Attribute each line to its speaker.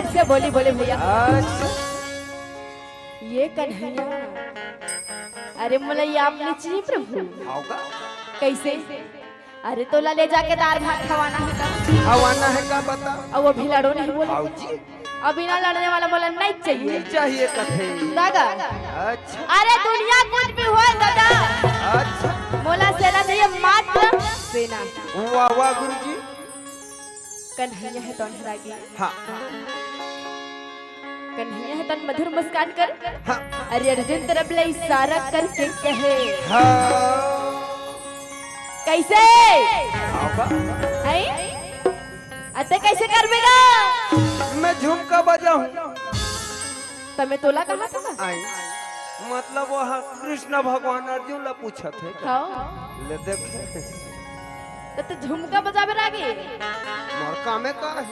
Speaker 1: कैसे बोली बोले भैया।
Speaker 2: अच्छा
Speaker 1: ये कन्हैया, अरे मुलैया आपने चाहिए प्रभु
Speaker 2: होगा
Speaker 1: कैसे। अरे तोला ले जाके दाल भात खवाना है का,
Speaker 2: हवाना है का बता
Speaker 1: और वो भी लड़ो नहीं बोले।
Speaker 2: भाऊजी
Speaker 1: अब बिना लड़ने वाला बोला नहीं चाहिए
Speaker 2: नहीं चाहिए कथे।
Speaker 1: दादा।
Speaker 2: अच्छा
Speaker 1: अरे दुनिया कुछ भी हो दादा,
Speaker 2: अच्छा
Speaker 1: मोला सेना चाहिए मात्र सेना।
Speaker 2: वाह वाह गुरुजी।
Speaker 1: कन्हैया है तन रागी,
Speaker 2: हाँ
Speaker 1: कन्हैया है तन मधुर मुस्कान कर।
Speaker 2: हाँ
Speaker 1: अरे अर्जुन तरफ ले इशारा करके कहे
Speaker 2: हाँ
Speaker 1: कैसे
Speaker 2: होगा।
Speaker 1: है अते कैसे कर बेगा।
Speaker 2: मैं झुमका बजाऊं
Speaker 1: तमे तोला कहा था
Speaker 2: आई मतलब वह कृष्ण भगवान अर्जुन ला पूछा थे
Speaker 1: हाँ
Speaker 2: ले देखे
Speaker 1: तो झुमका बजावे लागे।
Speaker 2: मोर कामे का है